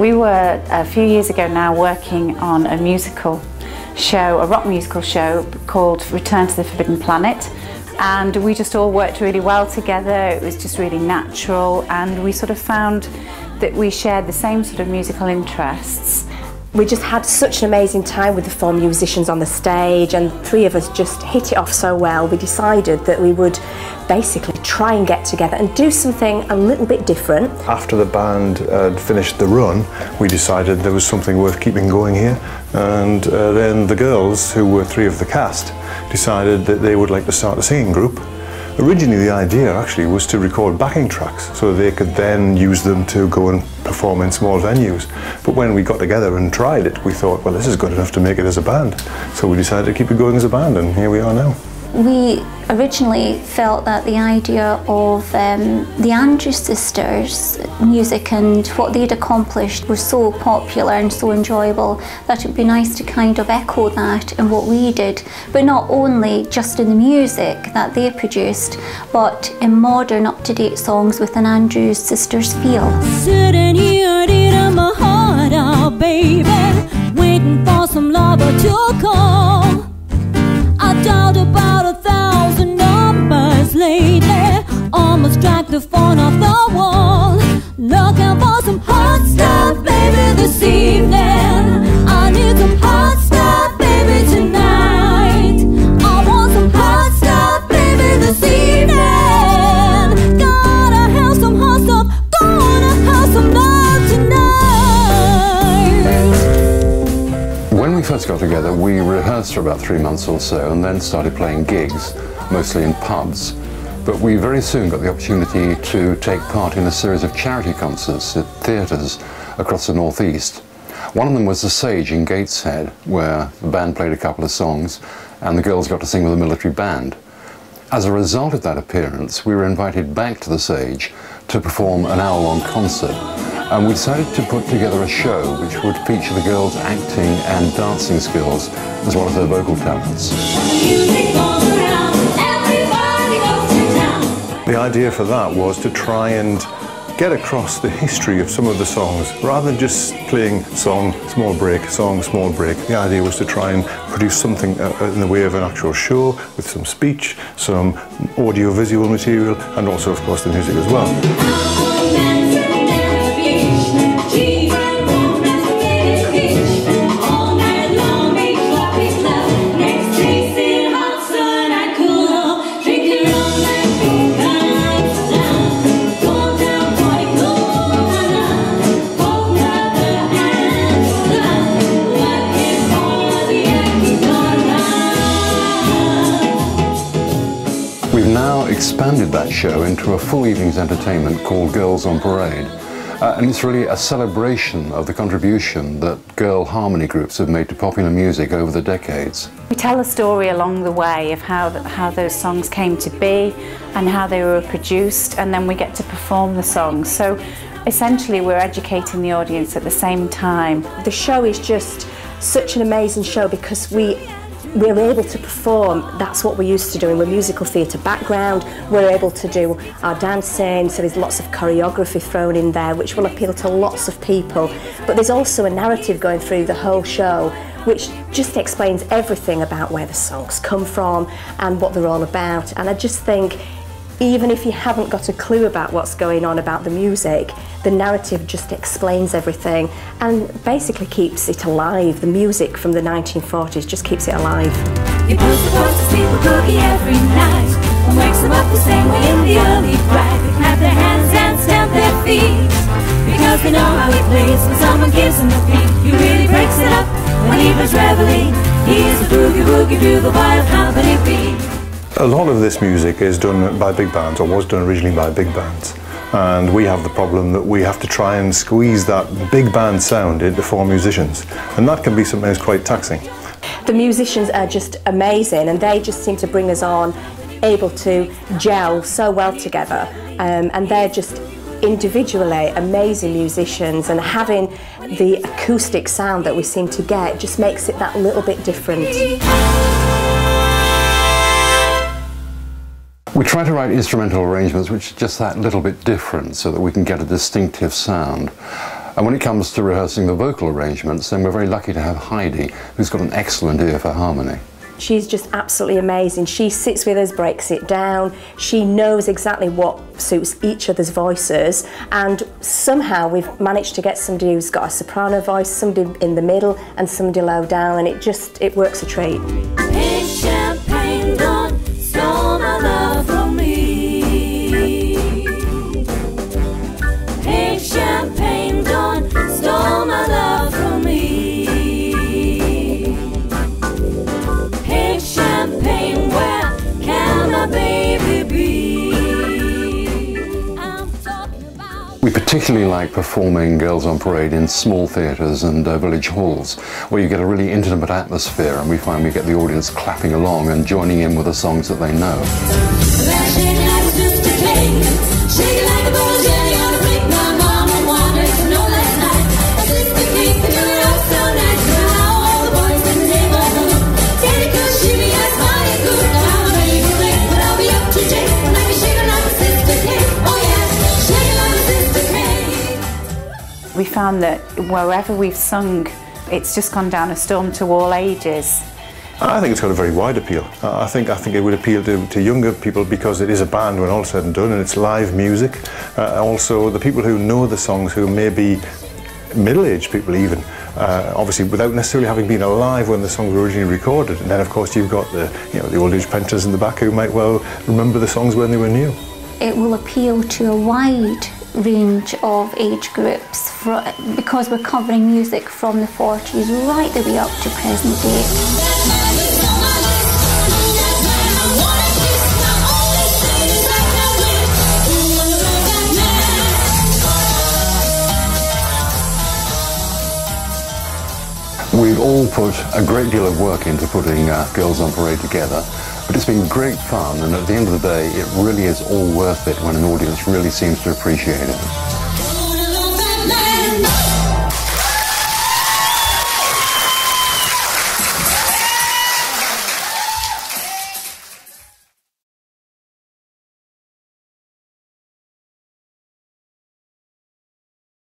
We were a few years ago now working on a musical show, a rock musical show called Return to the Forbidden Planet, and we just all worked really well together. It was just really natural, and we sort of found that we shared the same sort of musical interests. We just had such an amazing time with the 4 musicians on the stage, and 3 of us just hit it off so well. We decided that we would basically try and get together and do something a little bit different. After the band had finished the run, we decided there was something worth keeping going here, and then the girls, who were 3 of the cast, decided that they would like to start a singing group. Originally the idea actually was to record backing tracks so they could then use them to go and perform in small venues. But when we got together and tried it, we thought, well, this is good enough to make it as a band. So we decided to keep it going as a band, and here we are now. We originally felt that the idea of the Andrews sisters' music and what they'd accomplished was so popular and so enjoyable that it would be nice to kind of echo that in what we did, but not only just in the music that they produced, but in modern, up-to-date songs with an Andrews sisters feel. Sitting here eating my heart out, baby, waiting for some lover to call. I dialed about 1,000 numbers lately, almost dragged the phone off the wall. Looking for some hot stuff, baby, this evening. I need some hot stuff, baby, tonight. I want some hot stuff, baby, this evening. Gotta have some hot stuff, gonna have some love tonight. When we first got together, we rehearsed for about 3 months or so and then started playing gigs, mostly in pubs. But we very soon got the opportunity to take part in a series of charity concerts at theatres across the northeast. One of them was the Sage in Gateshead, where the band played a couple of songs and the girls got to sing with a military band. As a result of that appearance, we were invited back to the Sage to perform an hour-long concert. And we decided to put together a show which would feature the girls' acting and dancing skills as well as their vocal talents. The idea for that was to try and get across the history of some of the songs rather than just playing song, small break, song, small break. The idea was to try and produce something in the way of an actual show with some speech, some audio-visual material, and also, of course, the music as well. We've now expanded that show into a full evening's entertainment called Girls on Parade. And it's really a celebration of the contribution that girl harmony groups have made to popular music over the decades. We tell a story along the way of how those songs came to be and how they were produced, and then we get to perform the songs. So essentially we're educating the audience at the same time. The show is just such an amazing show because we're able to perform. That's what we're used to doing. We're musical theatre background. We're able to do our dancing, so there's lots of choreography thrown in there which will appeal to lots of people. But there's also a narrative going through the whole show which just explains everything about where the songs come from and what they're all about. And I just think even if you haven't got a clue about what's going on about the music, the narrative just explains everything and basically keeps it alive. The music from the 1940s just keeps it alive. He puts the boys to sleep with Boogie every night and wakes them up the same way in the early bright. They clap their hands and stamp their feet because they know how he plays when someone gives him the beat. He really breaks it up when he plays reveille. He is a boogie woogie to the wild company beat. A lot of this music is done by big bands, or was done originally by big bands. And we have the problem that we have to try and squeeze that big band sound into 4 musicians. And that can be sometimes quite taxing. The musicians are just amazing, and they just seem to bring us on, able to gel so well together. And they're just individually amazing musicians, and having the acoustic sound that we seem to get just makes it that little bit different. We try to write instrumental arrangements which are just that little bit different so that we can get a distinctive sound. And when it comes to rehearsing the vocal arrangements, then we're very lucky to have Heidi, who's got an excellent ear for harmony. She's just absolutely amazing. She sits with us, breaks it down. She knows exactly what suits each other's voices, and somehow we've managed to get somebody who's got a soprano voice, somebody in the middle and somebody low down, and it works a treat. Hey, champagne, don't stole my love from me. Hey, champagne, don't stole my love from me. Hey, champagne, where can my baby be? I'm talking about. We particularly like performing Girls on Parade in small theatres and village halls, where you get a really intimate atmosphere, and we find we get the audience clapping along and joining in with the songs that they know. Shake like a sister cake, shake like a bowl of jelly on a plate. My mama wanted to know last night. A sister cake that you were up so nice. Now all the boys in the neighborhood, Daddy could shimmy as mighty good. I'm a baby late, but I'll be up to date when I can shake like a sister cake. Oh yeah, shake like a sister cake. We found that wherever we've sung, it's just gone down a storm to all ages. I think it's got a very wide appeal. I think it would appeal to younger people because it is a band when all said and done, and it's live music. Also, the people who know the songs, who may be middle-aged people even, obviously without necessarily having been alive when the songs were originally recorded. And then, of course, you've got the old-age penters in the back who might well remember the songs when they were new. It will appeal to a wide range of age groups because we're covering music from the 40s right the way up to present day. We've all put a great deal of work into putting Girls on Parade together, but it's been great fun, and at the end of the day, it really is all worth it when an audience really seems to appreciate it.